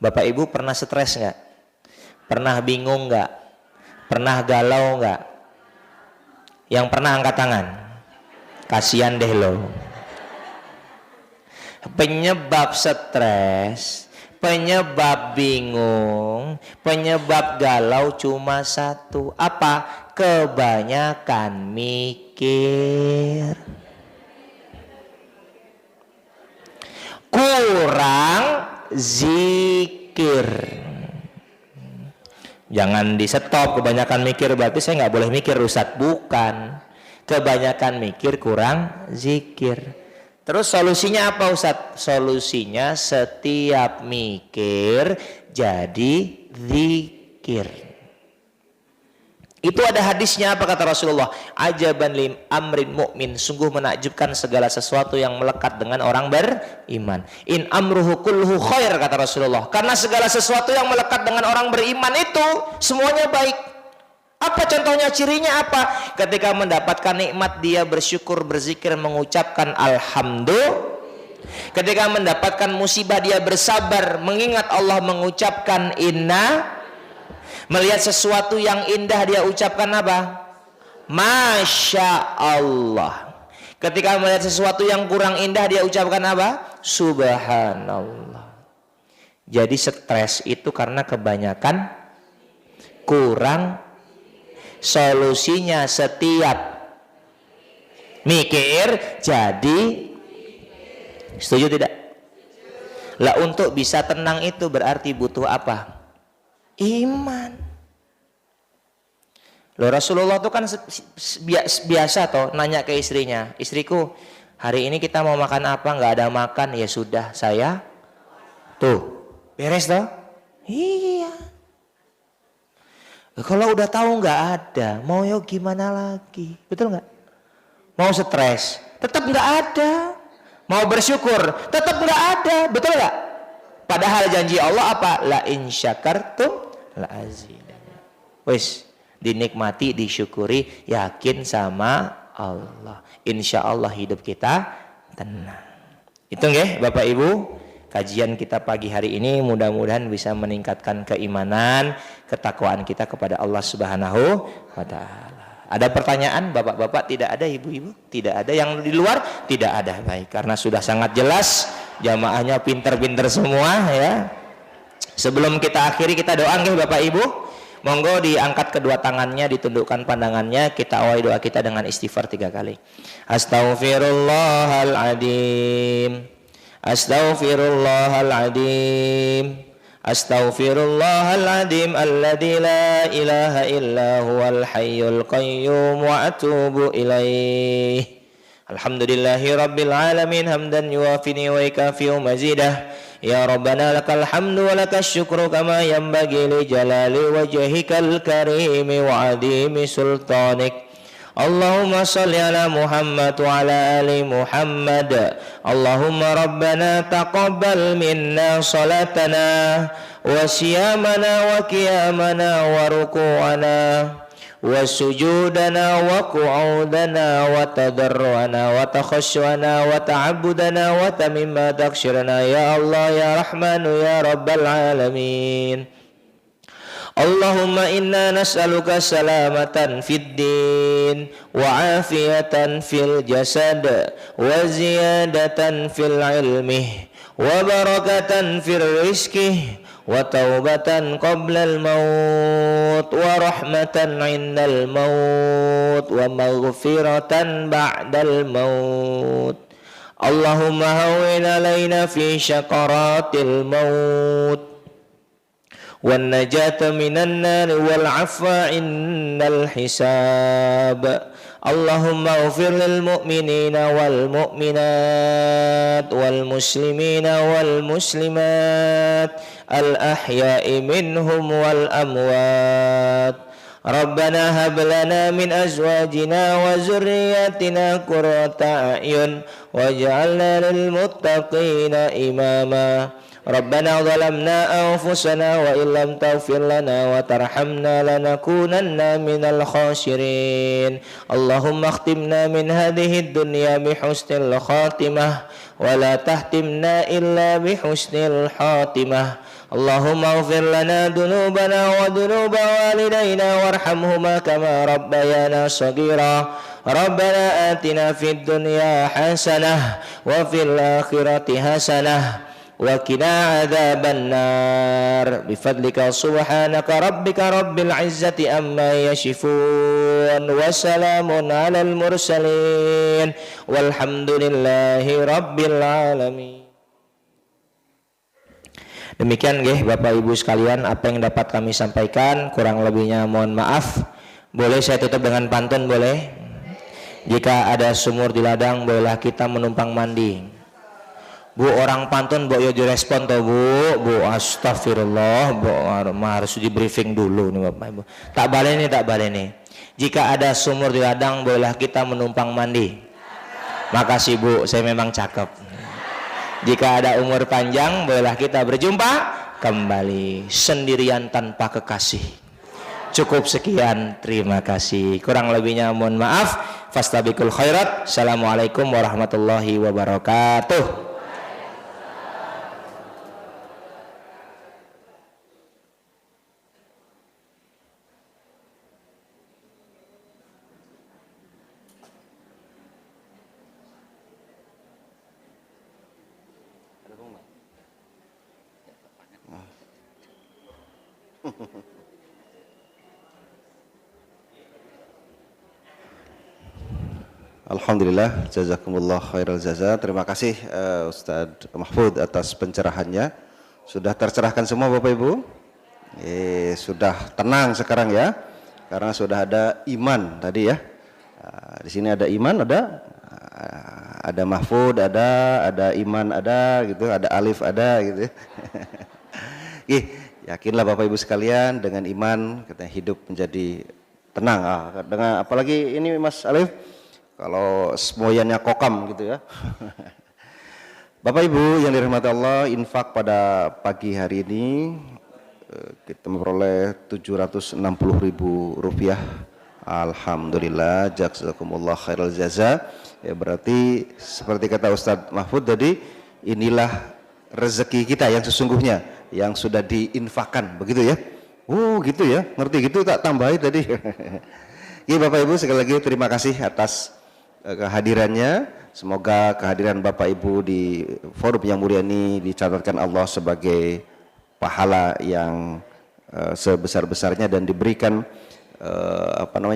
Bapak Ibu pernah stres nggak? Pernah bingung nggak? Pernah galau nggak? Yang pernah angkat tangan. Kasihan deh lo. Penyebab stres, penyebab bingung, penyebab galau cuma satu. Apa? Kebanyakan mikir. Kurang zikir. Jangan di stop kebanyakan mikir berarti saya nggak boleh mikir Ustadz. Bukan, kebanyakan mikir kurang zikir. Terus solusinya apa Ustadz? Solusinya setiap mikir jadi zikir. Itu ada hadisnya, apa kata Rasulullah? Ajaban lim amrin mu'min, sungguh menakjubkan segala sesuatu yang melekat dengan orang beriman. In amruhu kulluhu khair, kata Rasulullah. Karena segala sesuatu yang melekat dengan orang beriman itu semuanya baik. Apa contohnya, cirinya apa? Ketika mendapatkan nikmat dia bersyukur, berzikir, mengucapkan alhamdulillah. Ketika mendapatkan musibah dia bersabar, mengingat Allah, mengucapkan inna. Melihat sesuatu yang indah dia ucapkan apa? Masya Allah. Ketika melihat sesuatu yang kurang indah dia ucapkan apa? Subhanallah. Jadi stres itu karena kebanyakan kurang. Solusinya setiap mikir jadi. Setuju tidak? Lah untuk bisa tenang itu berarti butuh apa? Iman. Loh, Rasulullah itu kan biasa toh nanya ke istrinya, istriku hari ini kita mau makan apa? Nggak ada makan. Ya sudah, saya tuh beres toh. Iya. Kalau udah tahu nggak ada, mau yuk gimana lagi? Betul nggak? Mau stres, tetap nggak ada. Mau bersyukur, tetap nggak ada. Betul nggak? Padahal janji Allah apa? La in syakartum la azidannakum. Wis, dinikmati, disyukuri, yakin sama Allah. Insya Allah hidup kita tenang. Itu nggih Bapak Ibu, kajian kita pagi hari ini mudah-mudahan bisa meningkatkan keimanan, ketakwaan kita kepada Allah Subhanahu wa taala. Ada pertanyaan Bapak-bapak? Tidak ada, Ibu-ibu? Tidak ada. Yang di luar? Tidak ada. Baik, karena sudah sangat jelas, jamaahnya pinter-pinter semua ya. Sebelum kita akhiri, kita doa nggih Bapak Ibu. Monggo diangkat kedua tangannya, ditundukkan pandangannya, kita awali doa kita dengan istighfar 3 kali. Astaghfirullahaladzim, astaghfirullahaladzim, astaghfirullahaladzim, alladzi la ilaha illa huwal hayyul qayyum wa atubu ilaih. Alhamdulillahi Rabbil Alamin hamdan yuwafini wa yukafi'u mazidah. Ya Rabbana lakal hamdu wa lakas syukru kama yanbaghi li jalali wajhikal karim wa adhimi sultanik. Allahumma salli ala Muhammad wa ala ali Muhammad. Allahumma Rabbana taqabbal minna salatana wa siyamana wa qiyamana wa ruku'ana wa sujudana wa qu'udana wa tadarruana wa takhashwana wa ta'abbudana wa tamimma takshirana ya Allah ya Rahmanu ya Rabbal Alamin. Allahumma inna nas'aluka salamatan fid din wa afiyatan fil jasad wa ziyadatan fil ilmi wa barakatan fil rizki wa taubatan qablal maut wa rahmatan indal maut wa maghfiratan ba'dal maut. Allahumma hawwin alaina fi syakaratil maut wan najata minan nar wal afwa indal hisab. Allahumma ighfir lil mu'minina wal mu'minat wal muslimina wal muslimat al ahya'i minhum wal amwat. Rabbana hab lana min azwajina wa zurriyyatina qurrata a'yun waj'alna lil muttaqina imama. Rabbana zalamna anfusana wa illam taghfir lana wa tarhamna lanakunanna minal khasirin. Allahumma akhtimna min hadhihi dunya bi husnil khatimah wa la tahtimna illa bi husnil khatimah. Allahumma ighfir lana dhunubana wa dhunuba walidayna warhamhuma kama rabbayana shaghira. Rabbana atina fid dunya hasanah wa fil akhirati hasanah wa qina adzaban nar bifadlika subhanaka rabbika rabbil izzati amma yasifun wa salamun alal mursalin walhamdulillahi rabbil alamin. Demikian nggih Bapak Ibu sekalian apa yang dapat kami sampaikan, kurang lebihnya mohon maaf. Boleh saya tutup dengan pantun boleh? Jika ada sumur di ladang bolehlah kita menumpang mandi. Bu, orang pantun Bu yo direspon toh Bu astagfirullah Bu harus di briefing dulu nih Bapak Ibu. Tak baleni. Jika ada sumur di ladang bolehlah kita menumpang mandi. Makasih Bu, saya memang cakep. Jika ada umur panjang bolehlah kita berjumpa kembali sendirian tanpa kekasih. Cukup sekian, terima kasih. Kurang lebihnya mohon maaf. Fastabiqul khairat. Assalamualaikum warahmatullahi wabarakatuh. Alhamdulillah, jazakumullah khairal jaza. Terima kasih Ustadz Mahfud atas pencerahannya. Sudah tercerahkan semua Bapak Ibu? Sudah tenang sekarang ya, karena sudah ada iman tadi ya. Di sini ada iman, ada Mahfud, ada iman, ada gitu, ada alif, ada gitu. Yakinlah Bapak Ibu sekalian dengan iman kita hidup menjadi tenang. Dengan apalagi ini Mas Alif, kalau semuanya kokam gitu ya. Bapak Ibu yang dirahmati Allah, infak pada pagi hari ini kita memperoleh Rp760.000. Alhamdulillah, jazakumullah khairal jaza. Ya, berarti seperti kata Ustadz Mahfud tadi, inilah rezeki kita yang sesungguhnya yang sudah diinfakkan, begitu ya. Gitu ya, ngerti gitu tak tambahin tadi. Ya Bapak Ibu sekali lagi terima kasih atas kehadirannya. Semoga kehadiran Bapak Ibu di forum yang mulia ini dicatatkan Allah sebagai pahala yang sebesar-besarnya dan diberikan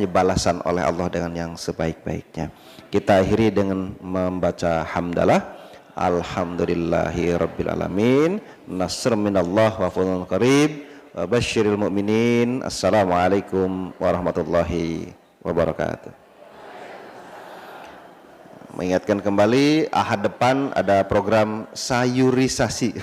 balasan oleh Allah dengan yang sebaik-baiknya. Kita akhiri dengan membaca hamdalah. Alhamdulillahi rabbil alamin. Nasr minallah wa fadlun qarib. Wa basyiril mu'minin. Assalamualaikum warahmatullahi wabarakatuh. mengingatkan kembali Ahad depan ada program sayurisasi.